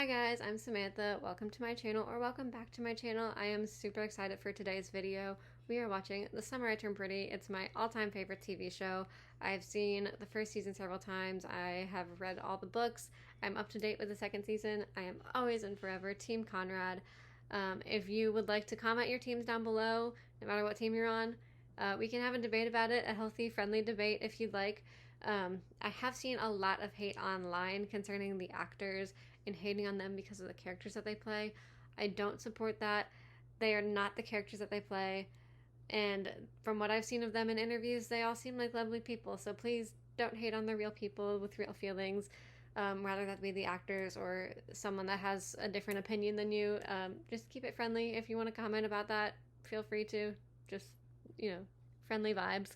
Hi guys, I'm Samantha. Welcome to my channel, or welcome back to my channel. I am super excited for today's video. We are watching The Summer I Turned Pretty. It's my all-time favorite TV show. I've seen the first season several times. I have read all the books. I'm up to date with the second season. I am always and forever Team Conrad. If you would like to comment your teams down below, no matter what team you're on, we can have a debate about it, a healthy, friendly debate if you'd like. I have seen a lot of hate online concerning the actors and hating on them because of the characters that they play. I don't support that. They are not the characters that they play. And from what I've seen of them in interviews, they all seem like lovely people. So please don't hate on the real people with real feelings, rather that be the actors or someone that has a different opinion than you. Just keep it friendly. If you want to comment about that, feel free to. Just, friendly vibes.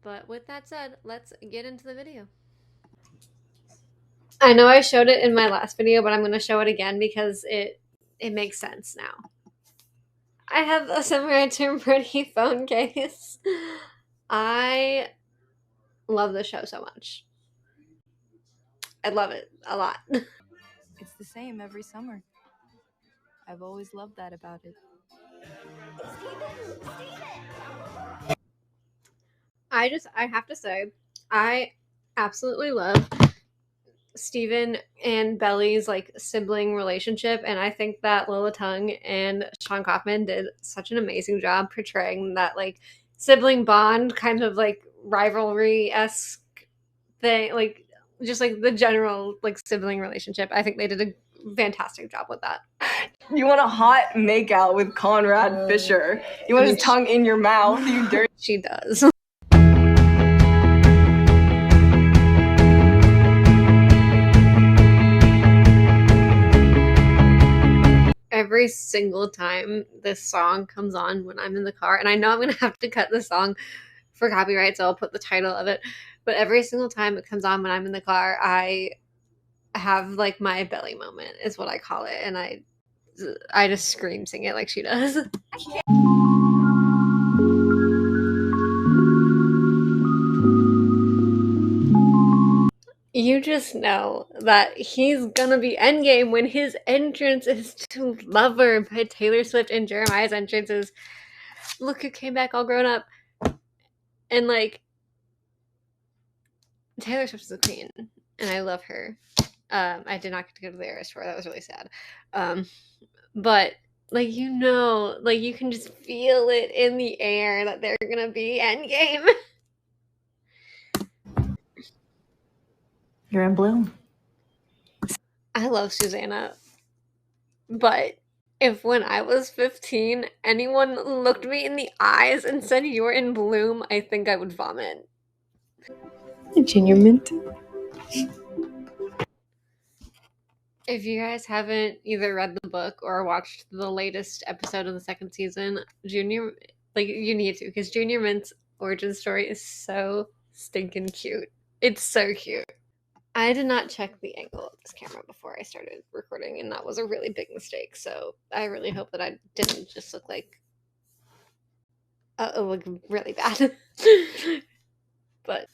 But with that said, let's get into the video. I know I showed it in my last video, but I'm going to show it again because it makes sense now. I have a Summer I Turned Pretty phone case. I love the show so much. I love it a lot. It's the same every summer. I've always loved that about it. I have to say, I absolutely love Steven and Belly's like sibling relationship, and I think that Lola Tung and Sean Kaufman did such an amazing job portraying that like sibling bond, kind of like rivalry-esque thing, like just like the general like sibling relationship. I think they did a fantastic job with that. You want a hot makeout with Conrad Fisher. You want his tongue in your mouth, you dirty. She does. Every single time this song comes on when I'm in the car, and I know I'm gonna have to cut the song for copyright, so I'll put the title of it, but every single time it comes on when I'm in the car, I have like my belly moment is what I call it, and I just scream sing it like she does. You just know that he's gonna be endgame when his entrance is to Lover by Taylor Swift, and Jeremiah's entrance is Look Who Came Back All Grown Up. And like, Taylor Swift is a queen, and I love her. I did not get to go to the Eras tour. That was really sad. But like, like you can just feel it in the air that they're gonna be endgame. You're in bloom. I love Susanna, but if when I was 15, anyone looked me in the eyes and said you're in bloom, I think I would vomit. Junior Mint. If you guys haven't either read the book or watched the latest episode of the second season, Junior, like, you need to, because Junior Mint's origin story is so stinking cute. It's so cute. I did not check the angle of this camera before I started recording, and that was a really big mistake, so I really hope that I didn't just look like look really bad. But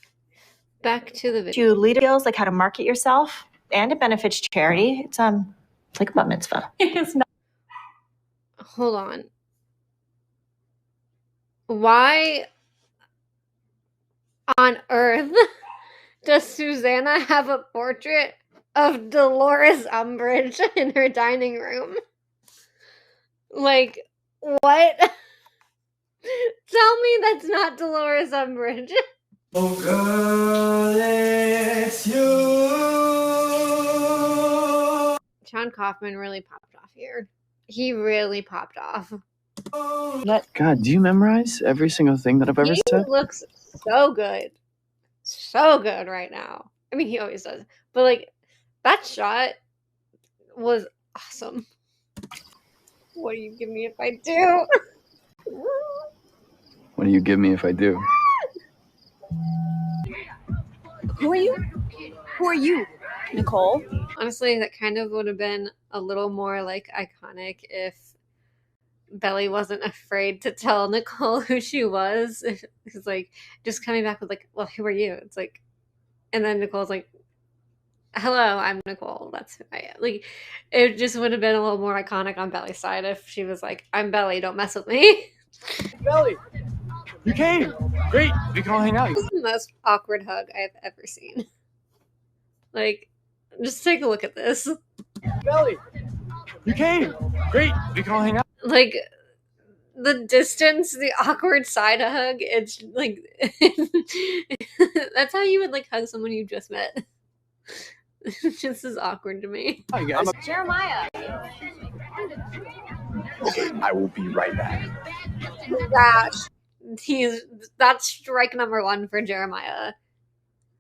back to the video. You lead skills like how to market yourself, and it benefits charity. It's like a bat mitzvah. It's not. Hold on. Why on earth does Susanna have a portrait of Dolores Umbridge in her dining room? Like, what? Tell me that's not Dolores Umbridge. Oh girl, it's you. Sean Kaufman really popped off here. He really popped off. God, do you memorize every single thing that I've ever said? He looks so good. So good right now. I mean, he always does. But, like, that shot was awesome. What do you give me if I do? What do you give me if I do? Who are you? Who are you? Nicole? Honestly, that kind of would have been a little more, like, iconic if Belly wasn't afraid to tell Nicole who she was. It's like, just coming back with, like, well, who are you? It's like, and then Nicole's like, Hello, I'm Nicole. That's who I am. Like, it just would have been a little more iconic on Belly's side if she was like, I'm Belly, don't mess with me. Belly, you came. Great. We can all hang out. This is the most awkward hug I've ever seen. Like, just take a look at this. Belly, you came. Great. We can all hang out. Like, the distance, the awkward side hug, it's like, that's how you would like hug someone you just met. It's just as awkward to me. Hi, guys. Jeremiah. Okay, I will be right back. That's strike number one for Jeremiah.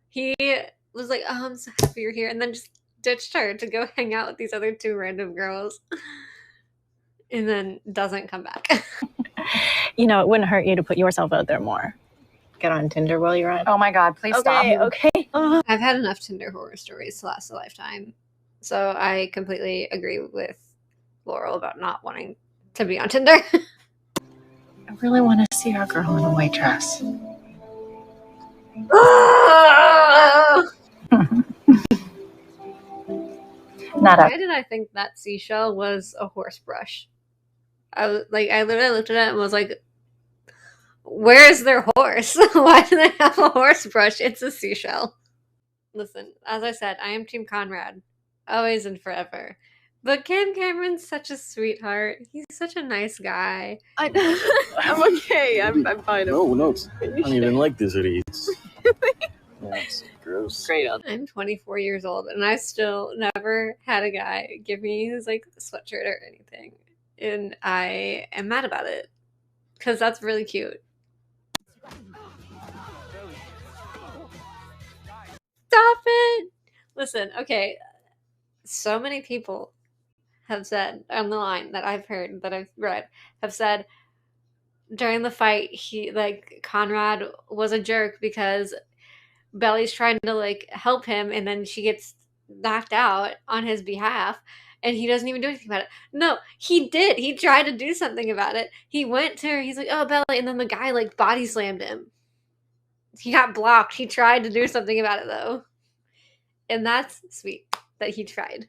He was like, oh, I'm so happy you're here, and then just ditched her to go hang out with these other two random girls, and then doesn't come back. You know, it wouldn't hurt you to put yourself out there more. Get on Tinder while you're at it. Oh my God, please stop. Okay. I've had enough Tinder horror stories to last a lifetime, so I completely agree with Laurel about not wanting to be on Tinder. I really want to see our girl in a white dress. Not Why did I think that seashell was a horse brush? I literally looked at it and was like, where is their horse? Why do they have a horse brush? It's a seashell. Listen, as I said, I am Team Conrad. Always and forever. But Cam Cameron's such a sweetheart. He's such a nice guy. I'm okay. I'm fine. No, I don't even like dessert eats. That's gross. Great. I'm 24 years old and I still never had a guy give me his like sweatshirt or anything. And I am mad about it. Because that's really cute. Stop it! Listen, okay. So many people have said on the line that I've heard, that I've read, have said during the fight, Conrad was a jerk because Belly's trying to like help him and then she gets knocked out on his behalf and he doesn't even do anything about it. No, he did. He tried to do something about it. He went to her, he's like, oh, Belly, and then the guy like body slammed him. He got blocked. He tried to do something about it though. And that's sweet that he tried.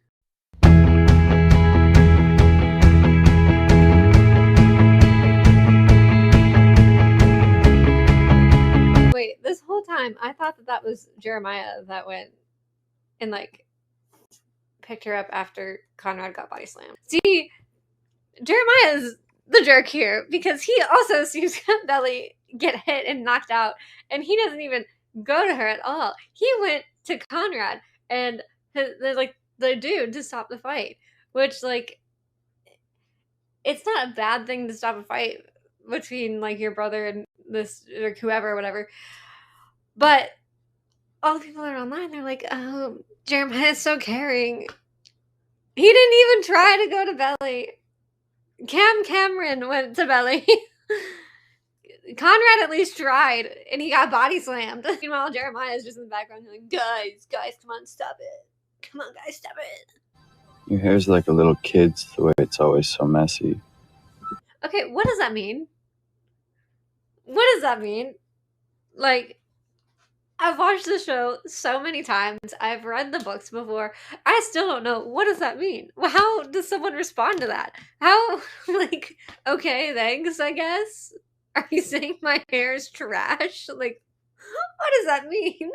Wait, this whole time I thought that was Jeremiah that went and like picked her up after Conrad got body slammed. See, Jeremiah's the jerk here because he also sees Belly get hit and knocked out and he doesn't even go to her at all. He went to Conrad and the dude to stop the fight, which like it's not a bad thing to stop a fight between like your brother and this or whoever, whatever. But all the people that are online, they're like, oh, Jeremiah is so caring. He didn't even try to go to Belly. Cam Cameron went to Belly. Conrad at least tried, and he got body slammed. Meanwhile, Jeremiah is just in the background like, guys, come on, stop it. Come on, guys, stop it. Your hair's like a little kid's the way it's always so messy. Okay, what does that mean? What does that mean? Like, I've watched the show so many times. I've read the books before. I still don't know. What does that mean? How does someone respond to that? How, like, okay, thanks, I guess? Are you saying my hair is trash? Like, what does that mean?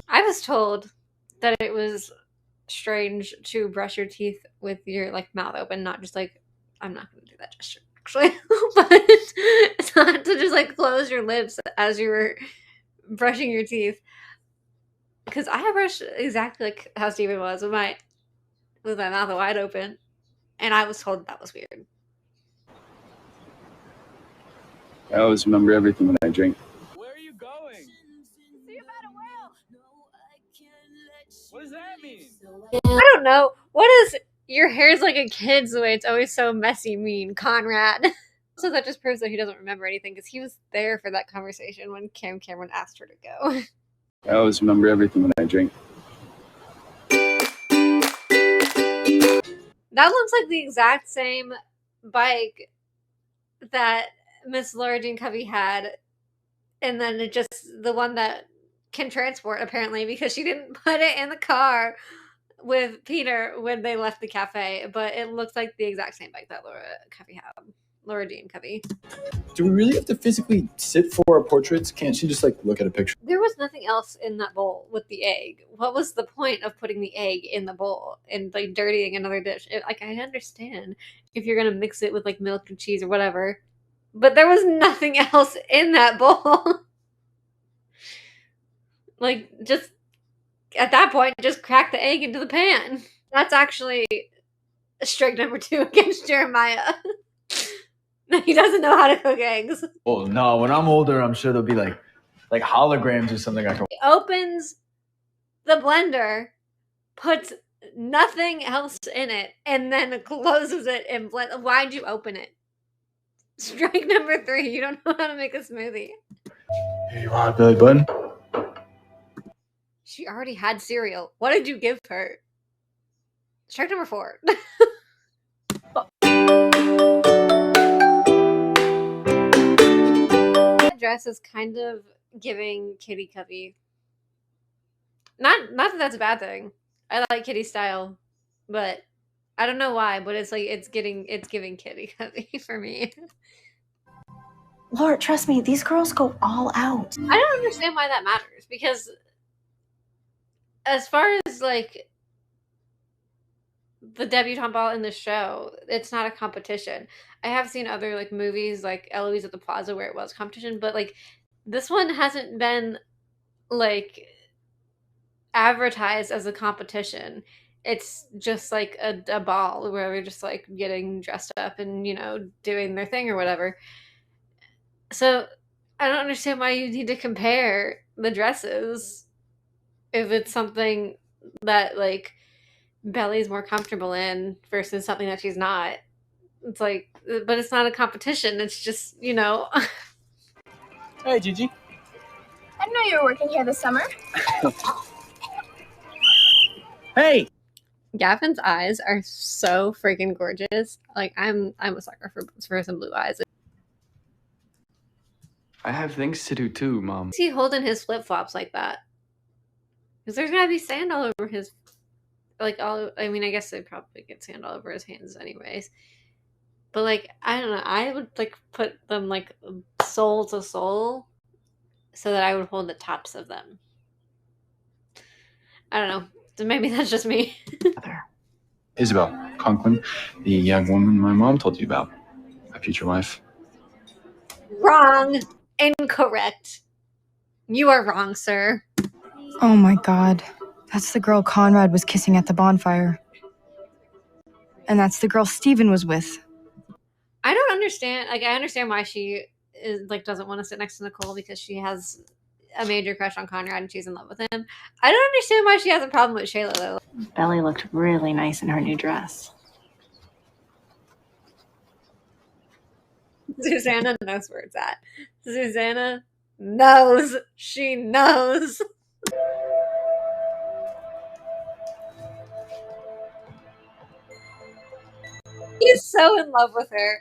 I was told that it was strange to brush your teeth with your like mouth open, not just like, I'm not going to do that gesture actually, but it's not to just like close your lips as you were brushing your teeth. Because I brushed exactly like how Steven was with my mouth wide open, and I was told that was weird. I always remember everything when I drink. Where are you going? See about a whale. What does that mean? I don't know. What is your hair's like a kid's the way it's always so messy mean, Conrad? So that just proves that he doesn't remember anything because he was there for that conversation when Cam Cameron asked her to go. I always remember everything when I drink. That looks like the exact same bike that Miss Laura Jean Covey had, and then it just the one that can transport apparently because she didn't put it in the car with Peter when they left the cafe, but it looks like the exact same bike that Laura Jean Covey. Do we really have to physically sit for our portraits? Can't she just like look at a picture? There was nothing else in that bowl with the egg. What was the point of putting the egg in the bowl and like dirtying another dish? Like, I understand if you're gonna mix it with like milk and cheese or whatever, but there was nothing else in that bowl. Like, just at that point, just crack the egg into the pan. That's actually strike number 2 against Jeremiah. He doesn't know how to cook eggs. Oh no, when I'm older, I'm sure there'll be like holograms or something I can. He opens the blender, puts nothing else in it, and then closes it and blend. Why'd you open it? Strike number 3. You don't know how to make a smoothie. Hey, you want a Billy Button? She already had cereal. What did you give her? Strike number 4. That dress is kind of giving Kitty Covey. Not that that's a bad thing. I like Kitty's style, but I don't know why. But it's like it's giving Kitty Covey for me. Laura, trust me, these girls go all out. I don't understand why that matters because, as far as like the debutante ball in the show, it's not a competition. I have seen other like movies like Eloise at the Plaza where it was competition, but like this one hasn't been like advertised as a competition. It's just like a ball where they're just like getting dressed up and, you know, doing their thing or whatever. So I don't understand why you need to compare the dresses if it's something that like Belly's more comfortable in versus something that she's not. It's like, but it's not a competition. It's just, you know. Hey, Gigi. I didn't know you were working here this summer. Hey. Gavin's eyes are so freaking gorgeous. Like I'm a sucker for some blue eyes. I have things to do too, Mom. Is he holding his flip flops like that? Because there's gonna be sand all over his, like all. I mean, I guess they probably get sand all over his hands anyways. But like, I don't know. I would like put them like sole to sole, so that I would hold the tops of them. I don't know. Maybe that's just me. Isabel Conklin, the young woman my mom told you about, my future wife. Wrong. Incorrect. You are wrong, sir. Oh my god. That's the girl Conrad was kissing at the bonfire. And that's the girl Steven was with. I don't understand. Like, I understand why she is like doesn't want to sit next to Nicole because she has a major crush on Conrad and she's in love with him. I don't understand why she has a problem with Shayla though. Belly looked really nice in her new dress. Susanna knows where it's at. Susanna knows. She knows. He's so in love with her.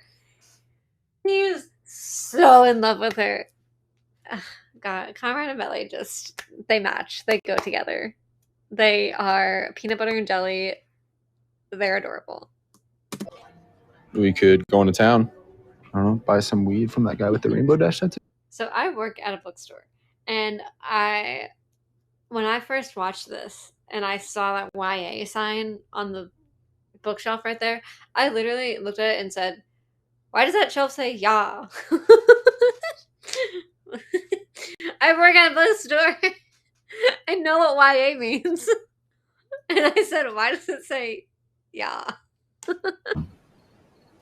He's so in love with her. Ugh, God, Conrad and Belly just, they match. They go together. They are peanut butter and jelly. They're adorable. We could go into town. I don't know, buy some weed from that guy with the rainbow dash tattoo. So I work at a bookstore, and when I first watched this and I saw that YA sign on the bookshelf right there, I literally looked at it and said, why does that shelf say "ya"? I work at a bookstore. I know what YA means. And I said, why does it say "ya"?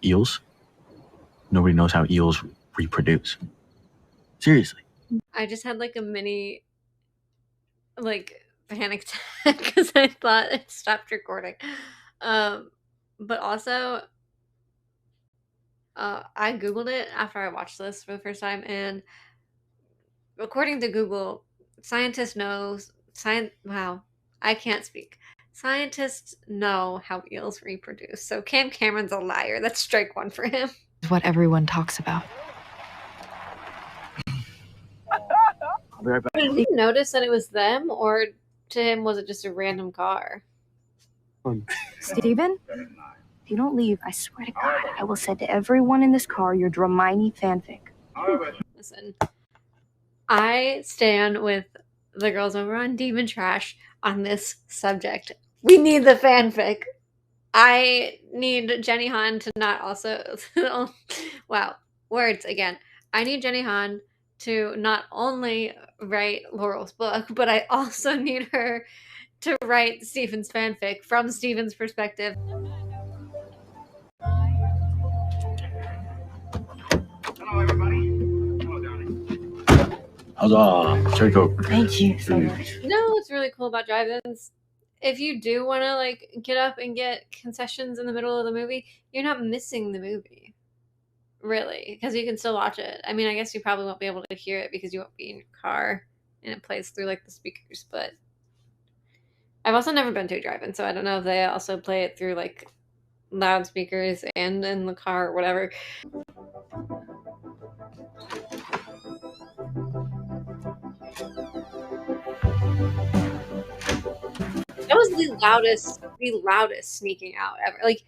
Eels? Nobody knows how eels reproduce. Seriously. I just had like a mini like panic attack because I thought it stopped recording. But also I googled it after I watched this for the first time, and according to Google, wow, I can't speak. Scientists know how eels reproduce. So Cam Cameron's a liar. That's strike 1 for him. Is what everyone talks about. I'll be right back. Did you notice that it was them, or to him was it just a random car? Steven? If you don't leave, I swear to God, I will say to everyone in this car you're Dramini fanfic. Listen, I stand with the girls over on Demon Trash on this subject. We need the fanfic. I need Jenny Han to not also... wow, words again. I need Jenny Han to not only write Laurel's book, but I also need her to write Steven's fanfic from Steven's perspective. Hello, everybody. Hello, darling. Huzzah! Cherry Coke. Thank you so much. You know what's really cool about drive-ins? If you do want to like get up and get concessions in the middle of the movie, you're not missing the movie, really, because you can still watch it. I mean, I guess you probably won't be able to hear it because you won't be in your car and it plays through like the speakers. But I've also never been to a drive-in, so I don't know if they also play it through like loudspeakers and in the car or whatever. That was the loudest sneaking out ever. Like,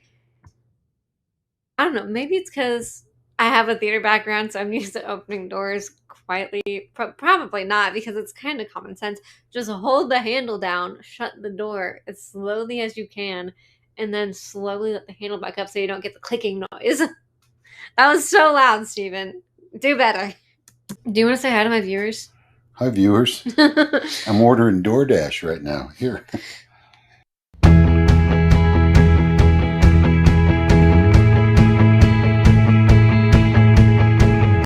I don't know, maybe it's because I have a theater background, so I'm used to opening doors quietly. Probably not, because it's kind of common sense. Just hold the handle down, shut the door as slowly as you can, and then slowly let the handle back up so you don't get the clicking noise. That was so loud, Steven. Do better. Do you want to say hi to my viewers? Hi, viewers. I'm ordering DoorDash right now. Here.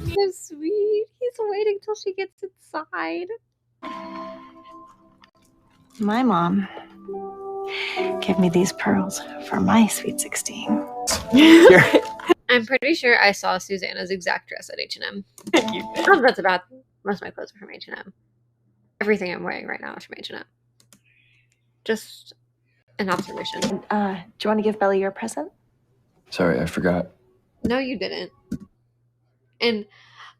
So sweet. He's waiting till she gets inside. My mom gave me these pearls for my sweet 16. I'm pretty sure I saw Susanna's exact dress at H&M. Thank you. That's about most of my clothes are from H&M. Everything I'm wearing right now is from H&M. Just an observation. Do you want to give Belly your present? Sorry, I forgot. No, you didn't. And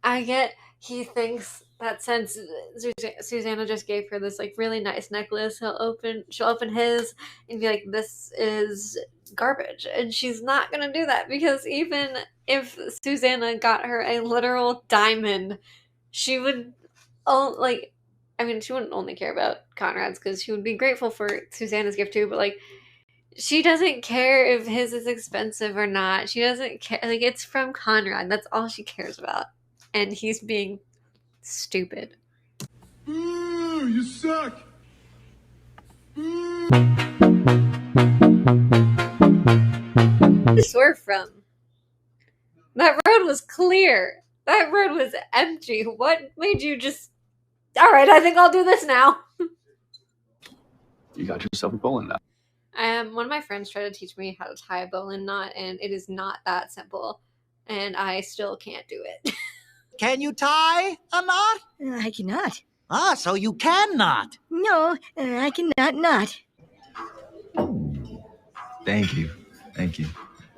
I get he thinks that since Susanna just gave her this like really nice necklace, she'll open his and be like, this is garbage. And she's not gonna do that, because even if Susanna got her a literal diamond, she would she wouldn't only care about Conrad's, because she would be grateful for Susanna's gift too, but like, she doesn't care if his is expensive or not. She doesn't care. Like, it's from Conrad. That's all she cares about. And he's being stupid. You suck. Where did you swerve from? That road was clear. That road was empty. What made you just... Alright, I think I'll do this now. You got yourself a bowling knot. One of my friends tried to teach me how to tie a bowline knot, and it is not that simple. And I still can't do it. Can you tie a knot? I cannot. Ah, so you cannot. No, I cannot not. Thank you. Thank you.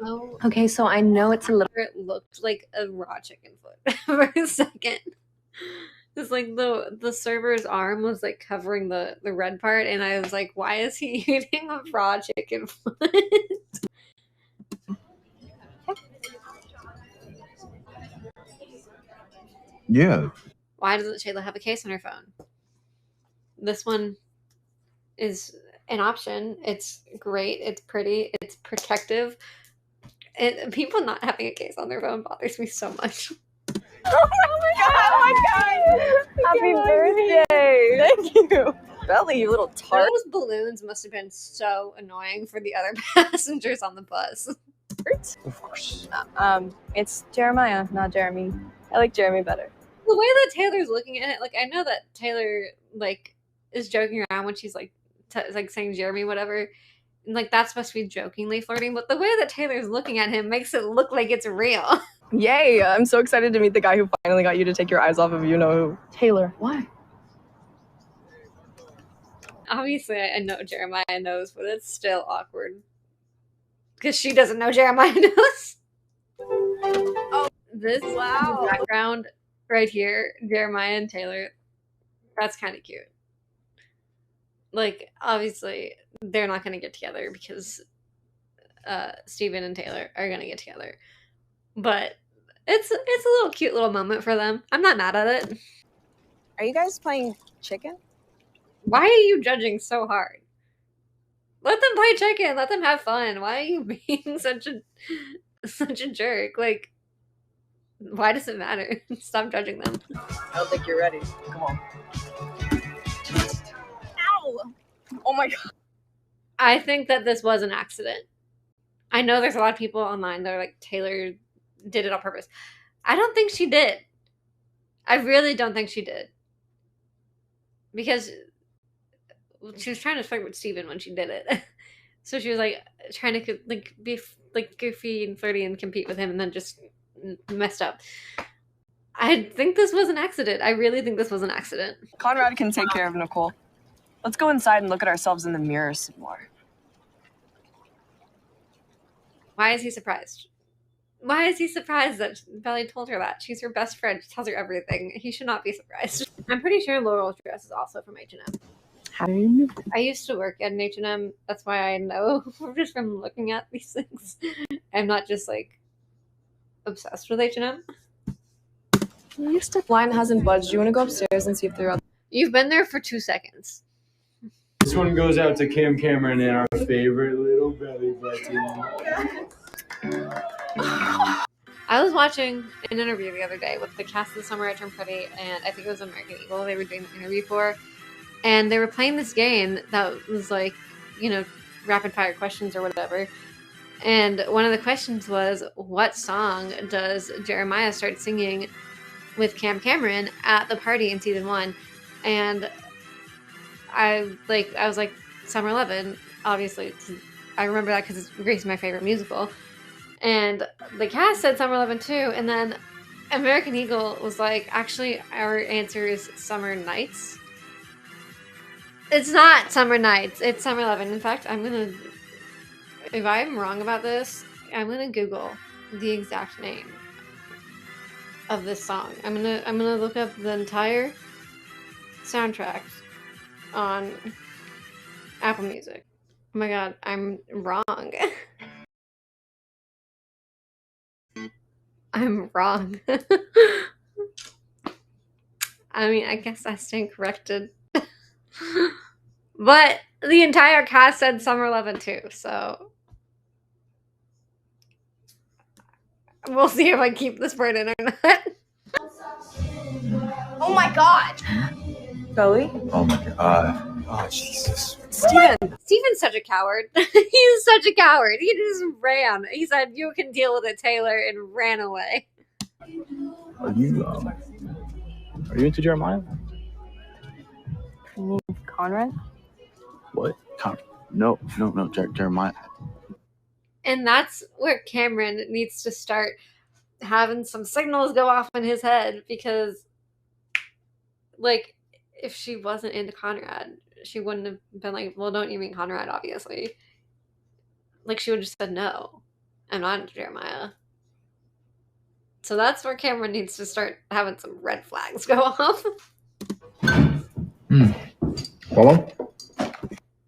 Oh, Okay, so I know it's a little. it looked like a raw chicken foot for a second. It's like the server's arm was like covering the red part, and I was like, why is he eating a raw chicken foot? Yeah. Why doesn't Shayla have a case on her phone? This one is an option. It's great. It's pretty. It's protective. And people not having a case on their phone bothers me so much. Oh my god! Happy birthday! Thank you. Belly, you little tart. Those balloons must have been so annoying for the other passengers on the bus. Of course. It's Jeremiah, not Jeremy. I like Jeremy better. The way that Taylor's looking at it, like, I know that Taylor like is joking around when she's like like saying Jeremy whatever, and like that's supposed to be jokingly flirting, but the way that Taylor's looking at him makes it look like it's real. Yay! I'm so excited to meet the guy who finally got you to take your eyes off of you know who. Taylor, why? Obviously, I know Jeremiah knows, but it's still awkward because she doesn't know Jeremiah knows. Oh, this background right here, Jeremiah and Taylor, That's kind of cute. Like, obviously, they're not going to get together because Steven and Taylor are going to get together. But it's a little cute little moment for them. I'm not mad at it. Are you guys playing chicken? Why are you judging so hard? Let them play chicken. Let them have fun. Why are you being such a jerk? Like, why does it matter? Stop judging them. I don't think you're ready. Come on. Ow! Oh my god. I think that this was an accident. I know there's a lot of people online that are like, Taylor did it on purpose. I don't think she did. I really don't think she did. Because she was trying to flirt with Steven when she did it. So she was like trying to like be like goofy and flirty and compete with him, and then just messed up. I think this was an accident. I really think this was an accident. Conrad can take care of Nicole. Let's go inside and look at ourselves in the mirror some more. Why is he surprised? Why is he surprised that Belly told her that? She's her best friend. She tells her everything. He should not be surprised. I'm pretty sure Laurel's dress is also from H&M. How do you know? I used to work at an H&M. That's why I know just from looking at these things. I'm not just like obsessed with H&M. Your step line hasn't budged. Do you want to go upstairs and see if they're out? You've been there for 2 seconds. This one goes out to Cam Cameron and our favorite little belly button. I was watching an interview the other day with the cast of The Summer I Turned Pretty, and I think it was American Eagle they were doing the interview for. And they were playing this game that was like, you know, rapid fire questions or whatever. And one of the questions was, what song does Jeremiah start singing with Cam Cameron at the party in season 1? And I was like, Summer 11, obviously. I remember that because Grace is my favorite musical. And the cast said Summer 11 too. And then American Eagle was like, actually, our answer is Summer Nights. It's not Summer Nights. It's Summer 11. In fact, if I'm wrong about this, I'm gonna Google the exact name of this song. I'm gonna look up the entire soundtrack on Apple Music. Oh my god, I'm wrong. I'm wrong. I mean, I guess I stand corrected. But the entire cast said Summer 11 too, so we'll see if I keep this part in or not. Oh my god! Belly? Oh my god. Oh, Jesus. Steven! Steven's such a coward. He's such a coward. He just ran. He said, you can deal with it, Taylor, and ran away. Are you into Jeremiah? You mean Conrad? What? No, Jeremiah. And that's where Cameron needs to start having some signals go off in his head, because, like, if she wasn't into Conrad, she wouldn't have been like, well, don't you mean Conrad, obviously. Like, she would have just said, no, I'm not into Jeremiah. So that's where Cameron needs to start having some red flags go off. Follow?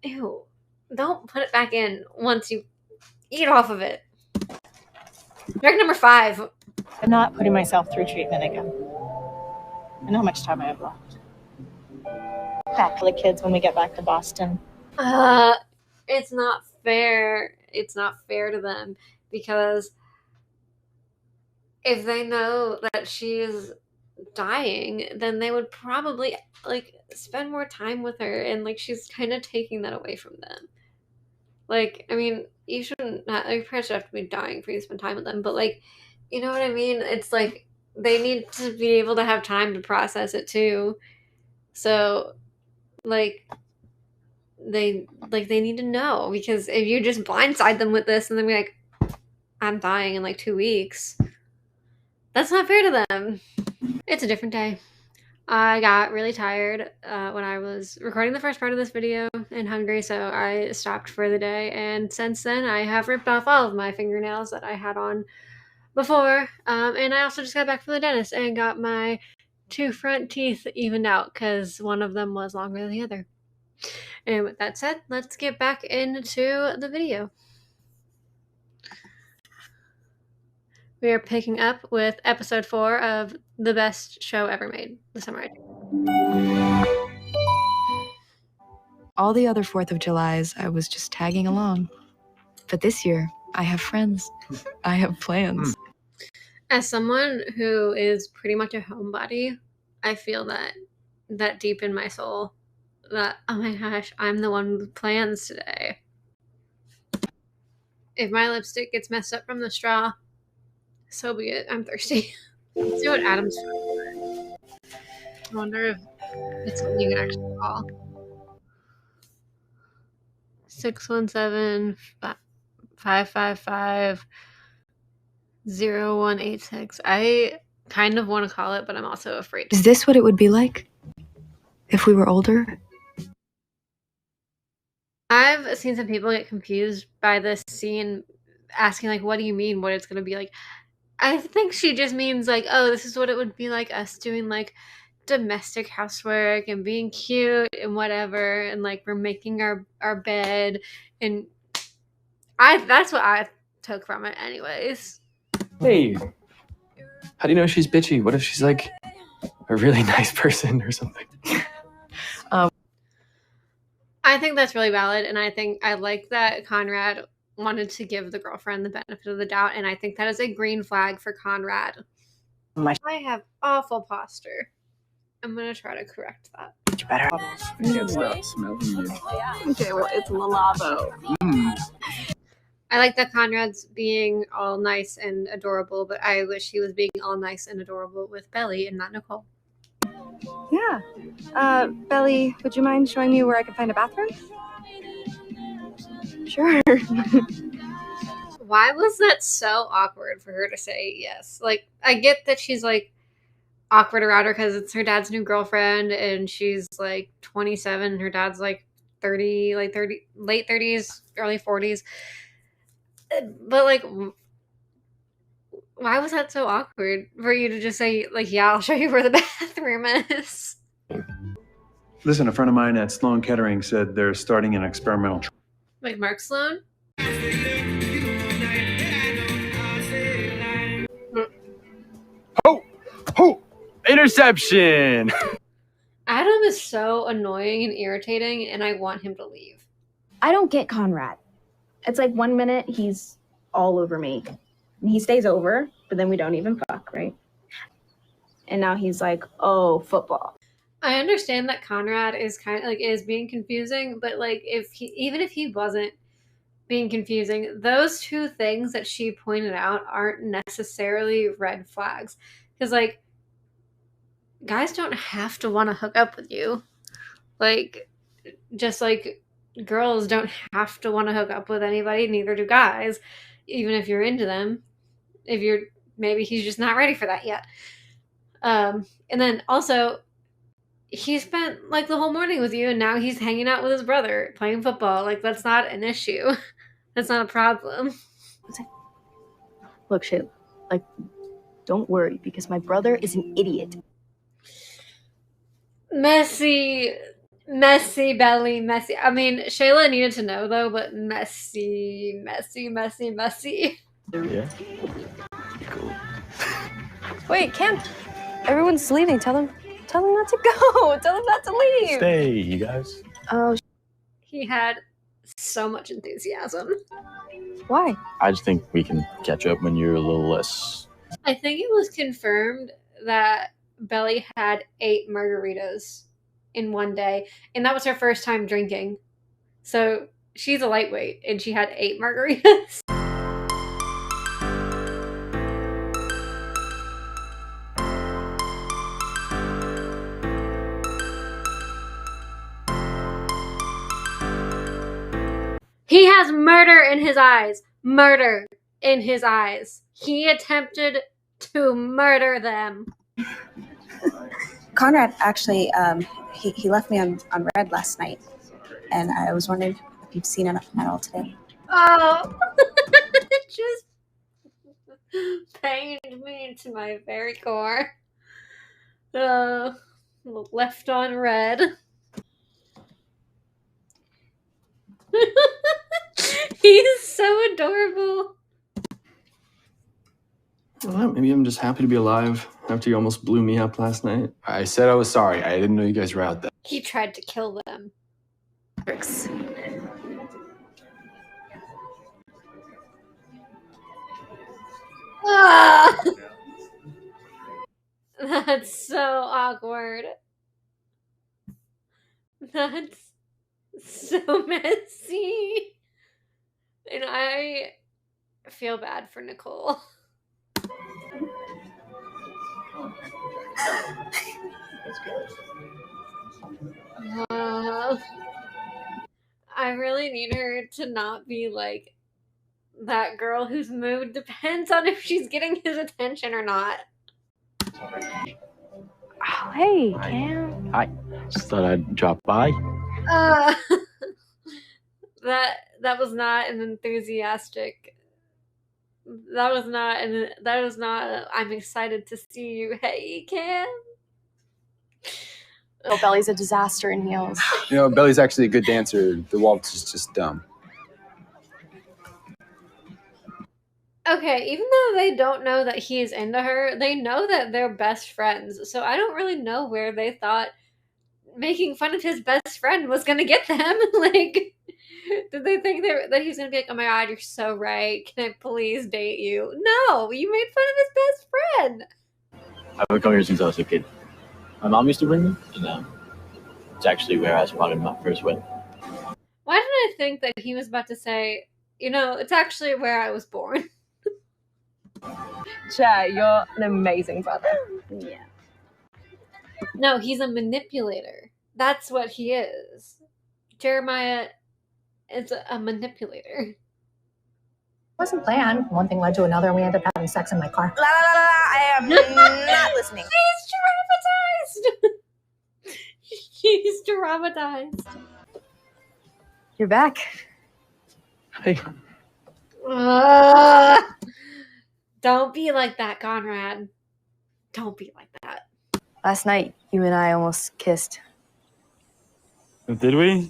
Ew. Don't put it back in once you eat off of it. Drug number 5. I'm not putting myself through treatment again. I know how much time I have left. Back to the kids when we get back to Boston. It's not fair. It's not fair to them, because if they know that she is dying, then they would probably like spend more time with her, and like she's kind of taking that away from them. Like, I mean, you shouldn't have, your parents should have to be dying for you to spend time with them, but like, you know what I mean? It's like they need to be able to have time to process it too. So like they need to know, because if you just blindside them with this and then be like, I'm dying in like 2 weeks, that's not fair to them. It's a different day. I got really tired when I was recording the first part of this video and hungry, so I stopped for the day, and since then I have ripped off all of my fingernails that I had on before, and I also just got back from the dentist and got my two front teeth evened out because one of them was longer than the other. And with that said, let's get back into the video. We are picking up with episode 4 of the best show ever made, The Summer I Turned. All the other 4th of Julys, I was just tagging along. But this year, I have friends. I have plans. As someone who is pretty much a homebody, I feel that deep in my soul that, oh my gosh, I'm the one with plans today. If my lipstick gets messed up from the straw, so be it. I'm thirsty. Let's see what Adam's doing. I wonder if it's something you can actually call. 617-555-0186. I kind of want to call it, but I'm also afraid. Is this what it would be like if we were older? I've seen some people get confused by this scene, asking, like, what do you mean what it's going to be like? I think she just means, like, oh, this is what it would be like us doing, like, domestic housework and being cute and whatever, and, like, we're making our bed, and that's what I took from it anyways. Hey, how do you know she's bitchy? What if she's like a really nice person or something? I think that's really valid, and I think I like that Conrad wanted to give the girlfriend the benefit of the doubt, and I think that is a green flag for Conrad. I have awful posture. I'm going to try to correct that. You better. Can't stop smelling you. Okay, well, it's Lalabo. I like that Conrad's being all nice and adorable, but I wish he was being all nice and adorable with Belly and not Nicole. Yeah. Belly, would you mind showing me where I can find a bathroom? Sure. Why was that so awkward for her to say yes? Like, I get that she's, like, awkward around her because it's her dad's new girlfriend and she's, like, 27 and her dad's, like, 30, late 30s, early 40s. But, like, why was that so awkward for you to just say, like, yeah, I'll show you where the bathroom is? Listen, a friend of mine at Sloan Kettering said they're starting an experimental. Like Mark Sloan? Oh! Interception! Adam is so annoying and irritating, and I want him to leave. I don't get Conrad. It's like 1 minute he's all over me. And he stays over, but then we don't even fuck, right? And now he's like, oh, football. I understand that Conrad is kind of like is being confusing, but like even if he wasn't being confusing, those two things that she pointed out aren't necessarily red flags. Because like guys don't have to want to hook up with you. Like just like girls don't have to want to hook up with anybody, neither do guys, even if you're into them. If you're maybe he's just not ready for that yet. And then also he spent like the whole morning with you and now he's hanging out with his brother playing football. Like that's not an issue. That's not a problem. Look, Shayla, like, don't worry because my brother is an idiot. Messy Belly, messy. I mean, Shayla needed to know though, but messy. Yeah. Cool. Wait, Cam, everyone's leaving. Tell them not to go. Tell them not to leave. Stay, you guys. Oh, He had so much enthusiasm. why? I just think we can catch up when you're a little less. I think it was confirmed that Belly had 8 margaritas in one day, and that was her first time drinking. So she's a lightweight, and she had 8 margaritas. He has murder in his eyes. Murder in his eyes. He attempted to murder them. Conrad actually, he left me on red last night, and I was wondering if you've seen enough at all today. Oh, it just pained me to my very core. Left on red. He's so adorable. Well, maybe I'm just happy to be alive after you almost blew me up last night. I said I was sorry. I didn't know you guys were out there. He tried to kill them. Ah! That's so awkward. That's so messy. And I feel bad for Nicole. I really need her to not be like that girl whose mood depends on if she's getting his attention or not. Oh, hey, Cam. Hi. Just thought I'd drop by. That was not an enthusiastic. That was not. I'm excited to see you. Hey, Cam. Oh, Belly's a disaster in heels. You know, Belly's actually a good dancer. The waltz is just dumb. Okay, even though they don't know that he's into her, they know that they're best friends. So I don't really know where they thought making fun of his best friend was gonna get them. Like, did they think that he was gonna be like, "Oh my god, you're so right. Can I please date you?" No, you made fun of his best friend. I would come here since I was a kid. My mom used to bring me, and it's actually where I spotted my first win. Why did I think that he was about to say, you know, it's actually where I was born? Cher, you're an amazing brother. Yeah. No, he's a manipulator. That's what he is. Jeremiah is a manipulator. It wasn't planned. One thing led to another, and we ended up having sex in my car. La la la la, I am not listening. He's traumatized. He's traumatized. You're back. Hey. Don't be like that, Conrad. Don't be like that. Last night, you and I almost kissed. Did we?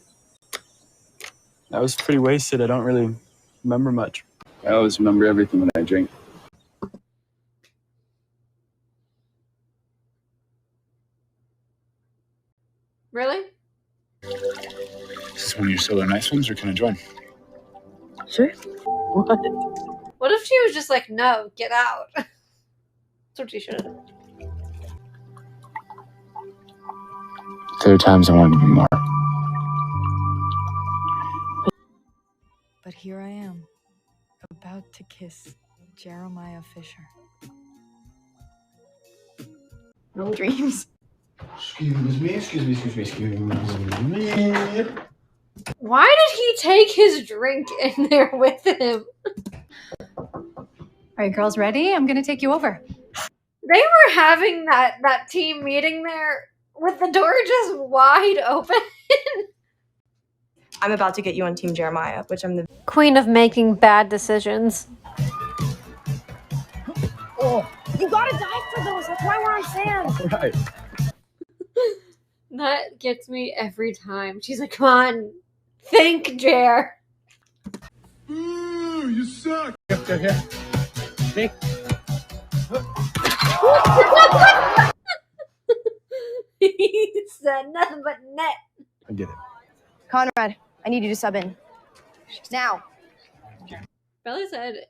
I was pretty wasted. I don't really remember much. I always remember everything when I drink. Really? Is this one of your solo night swims, or can I join? Sure. What? What if she was just like, no, get out? That's what she should have done. There are times I wanted to be more. But here I am, about to kiss Jeremiah Fisher. No dreams. Excuse me. Why did he take his drink in there with him? All right, girls, ready? I'm gonna take you over. They were having that team meeting there with the door just wide open. I'm about to get you on Team Jeremiah, which I'm the Queen of making bad decisions. Oh, you gotta die for those. That's why we're on sand. Right. That gets me every time. She's like, come on, think, Jer. Ooh, you suck. Nick. He said nothing but net. I get it. Conrad, I need you to sub in. Now. Belly said,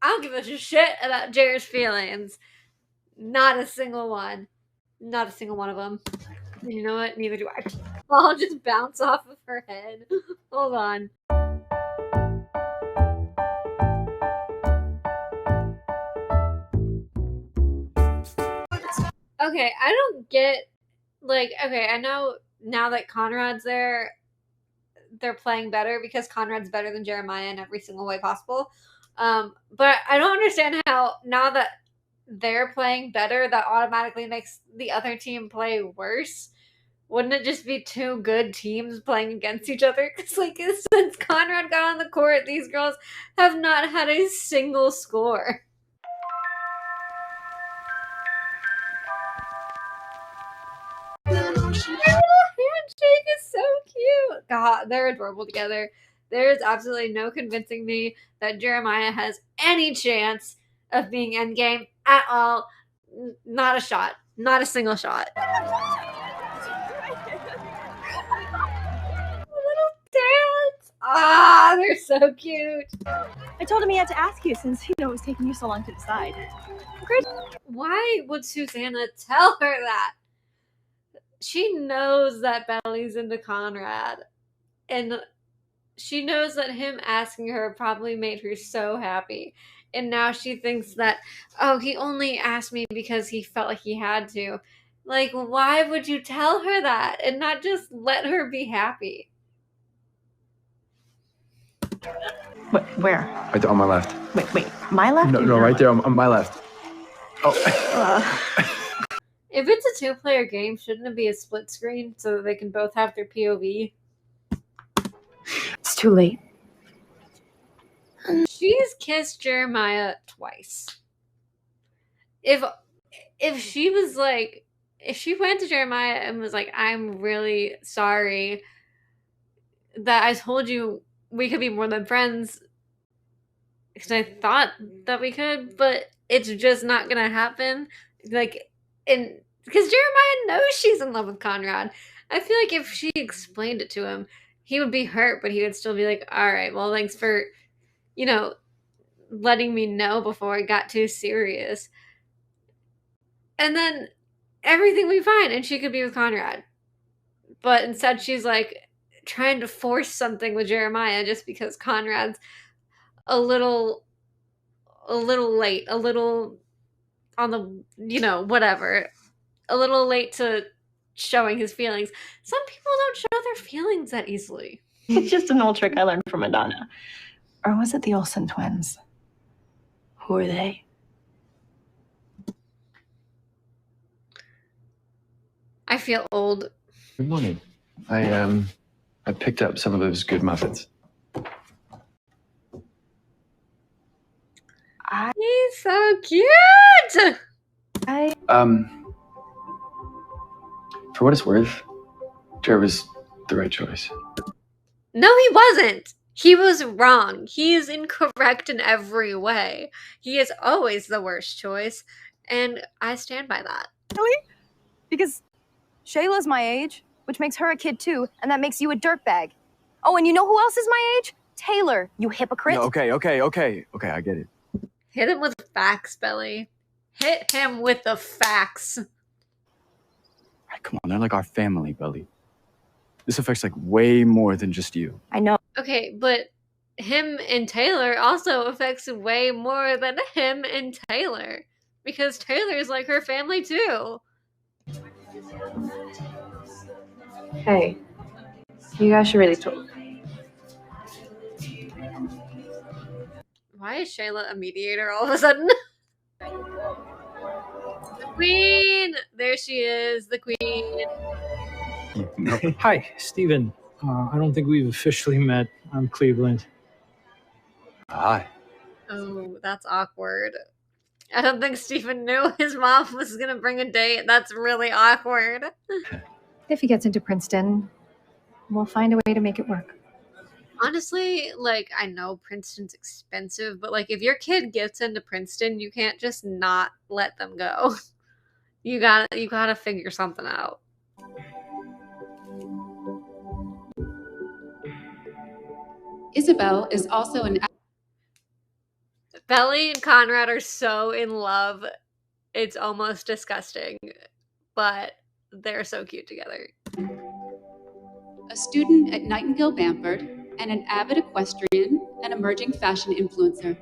I don't give a shit about Jer's feelings. Not a single one. Not a single one of them. You know what? Neither do I. I'll just bounce off of her head. Hold on. Okay, I don't get, like, okay, I know now that Conrad's there, they're playing better because Conrad's better than Jeremiah in every single way possible. But I don't understand how now that they're playing better, that automatically makes the other team play worse. Wouldn't it just be two good teams playing against each other? Because, like, since Conrad got on the court, these girls have not had a single score. God, they're adorable together. There's absolutely no convincing me that Jeremiah has any chance of being Endgame at all. Not a shot. Not a single shot. Little dance. Ah, they're so cute. I told him he had to ask you since it was taking you so long to decide. Why would Susanna tell her that? She knows that Belly's into Conrad. And she knows that him asking her probably made her so happy. And now she thinks that, oh, he only asked me because he felt like he had to. Like, why would you tell her that and not just let her be happy? Where? Right there on my left. Wait, my left? No, right there on my left. Oh. If it's a two-player game, shouldn't it be a split screen so that they can both have their POV? It's too late. She's kissed Jeremiah twice. If she was like, if she went to Jeremiah and was like, I'm really sorry that I told you we could be more than friends, because I thought that we could, but it's just not gonna happen. Like, and because Jeremiah knows she's in love with Conrad. I feel like if she explained it to him, he would be hurt, but he would still be like, all right, well, thanks for, letting me know before it got too serious. And then everything would be fine, and she could be with Conrad. But instead, she's like trying to force something with Jeremiah just because Conrad's a little late, a little on the, whatever, a little late to showing his feelings. Some people don't show their feelings that easily. It's just an old trick I learned from Madonna. Or was it the Olsen twins? Who are they? I feel old. Good morning. I picked up some of those good muffins. He's so cute. For what it's worth, Jared was the right choice. No, he wasn't. He was wrong. He is incorrect in every way. He is always the worst choice, and I stand by that. Really? Because Shayla's my age, which makes her a kid too, and that makes you a dirtbag. Oh, and you know who else is my age? Taylor, you hypocrite. No, okay, I get it. Hit him with facts, Belly. Hit him with the facts. Right, come on, they're like our family, Belly. This affects like way more than just you. I know. Okay, but him and Taylor also affects way more than him and Taylor. Because Taylor's like her family too. Hey, you guys should really talk. Why is Shayla a mediator all of a sudden? The queen! There she is, the queen. Hi, Steven. I don't think we've officially met. I'm Cleveland. Hi. Oh, that's awkward. I don't think Stephen knew his mom was going to bring a date. That's really awkward. If he gets into Princeton, we'll find a way to make it work. Honestly, like, I know Princeton's expensive, but, like, if your kid gets into Princeton, you can't just not let them go. You gotta figure something out. Isabel is also an... Belly and Conrad are so in love. It's almost disgusting, but they're so cute together. a student at Nightingale Bamford, and an avid equestrian and emerging fashion influencer.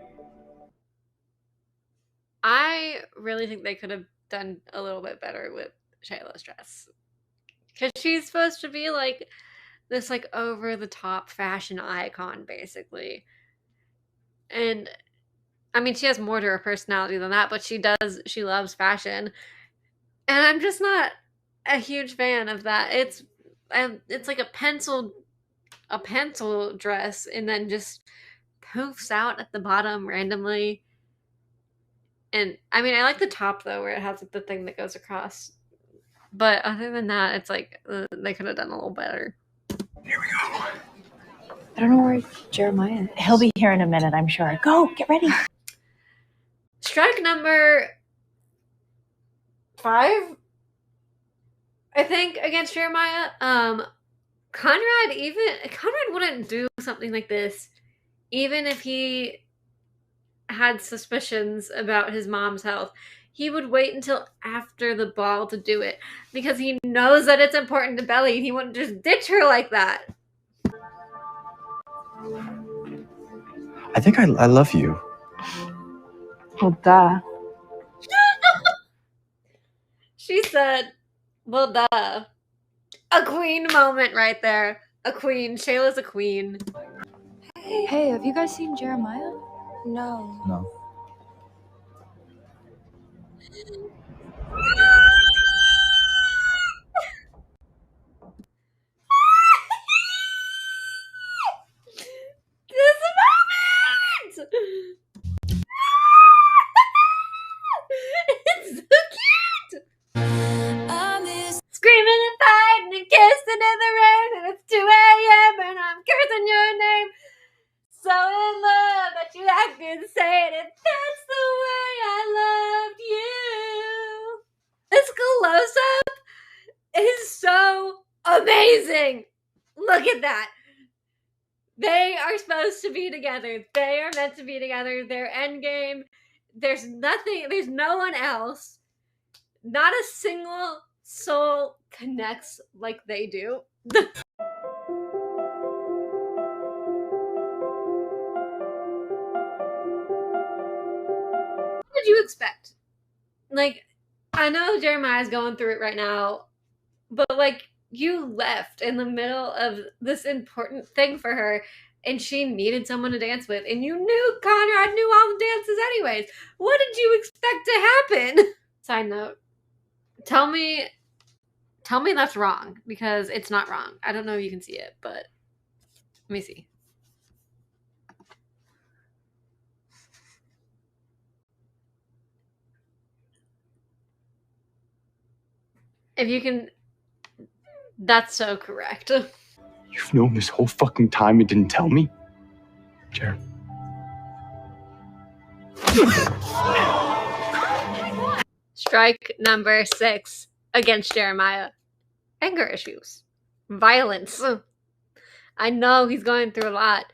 I really think they could have done a little bit better with Shayla's dress. Because she's supposed to be like this like over-the-top fashion icon, basically. And I mean, she has more to her personality than that, but she loves fashion. And I'm just not a huge fan of that. It's like a pencil dress and then just poofs out at the bottom randomly. And I mean, I like the top though, where it has like, the thing that goes across. But other than that, it's like they could have done a little better. I don't know where Jeremiah is. He'll be here in a minute, I'm sure. Go, get ready. Strike number 5, I think, against Jeremiah. Conrad wouldn't do something like this even if he had suspicions about his mom's health. He would wait until after the ball to do it because he knows that it's important to Belly and he wouldn't just ditch her like that. I think I love you. Well, duh. She said, well, duh. A queen moment right there. A queen. Shayla's a queen. Hey, have you guys seen Jeremiah? No. No. This moment! It's so cute! Screaming and fighting and kissing in the rain, and it's 2 a.m. and I'm cursing your name. So in love that you act insane, and that's the way I loved you. This close-up is so amazing. Look at that. They are supposed to be together. They are meant to be together. Their endgame. There's no one else. Not a single soul connects like they do. What did you expect? Like, I know Jeremiah's going through it right now, but like, you left in the middle of this important thing for her and she needed someone to dance with, and you knew Conrad knew all the dances anyways. What did you expect to happen? Side note, tell me that's wrong, because it's not wrong. I don't know if you can see it, but let me see. If you can, that's so correct. You've known this whole fucking time and didn't tell me? Jer. Strike number 6 against Jeremiah. Anger issues. Violence. I know he's going through a lot,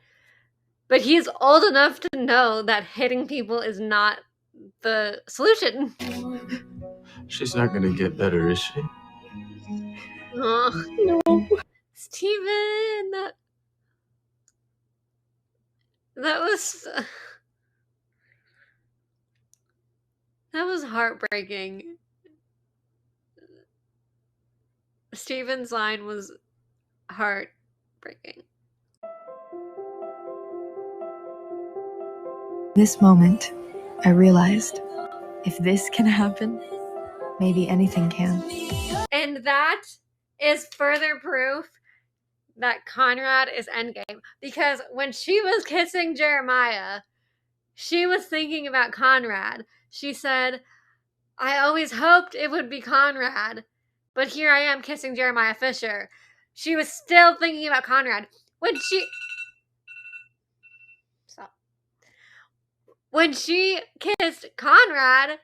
but he's old enough to know that hitting people is not the solution. She's not gonna get better, is she? Oh, no. Steven! That was heartbreaking. Steven's line was heartbreaking. This moment, I realized, if this can happen, maybe anything can. And that is further proof that Conrad is endgame. Because when she was kissing Jeremiah, she was thinking about Conrad. She said, I always hoped it would be Conrad, but here I am kissing Jeremiah Fisher. She was still thinking about Conrad. When she kissed Conrad,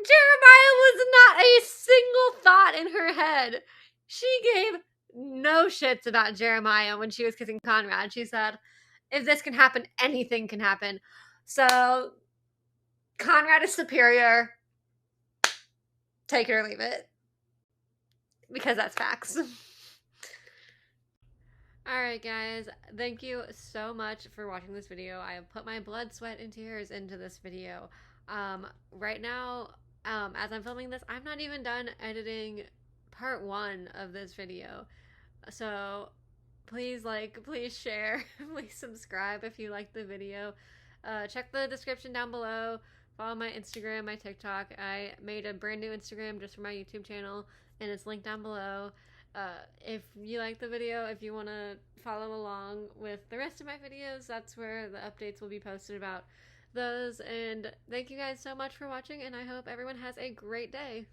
Jeremiah was not a single thought in her head. She gave no shits about Jeremiah when she was kissing Conrad. She said, if this can happen, anything can happen. So, Conrad is superior. Take it or leave it. Because that's facts. Alright guys, thank you so much for watching this video. I have put my blood, sweat, and tears into this video. Right now, as I'm filming this, I'm not even done editing part 1 of this video. So please like, please share, please subscribe if you liked the video. Check the description down below. Follow my Instagram, my TikTok. I made a brand new Instagram just for my YouTube channel, and it's linked down below. If you like the video, if you want to follow along with the rest of my videos, that's where the updates will be posted about those. And thank you guys so much for watching, and I hope everyone has a great day.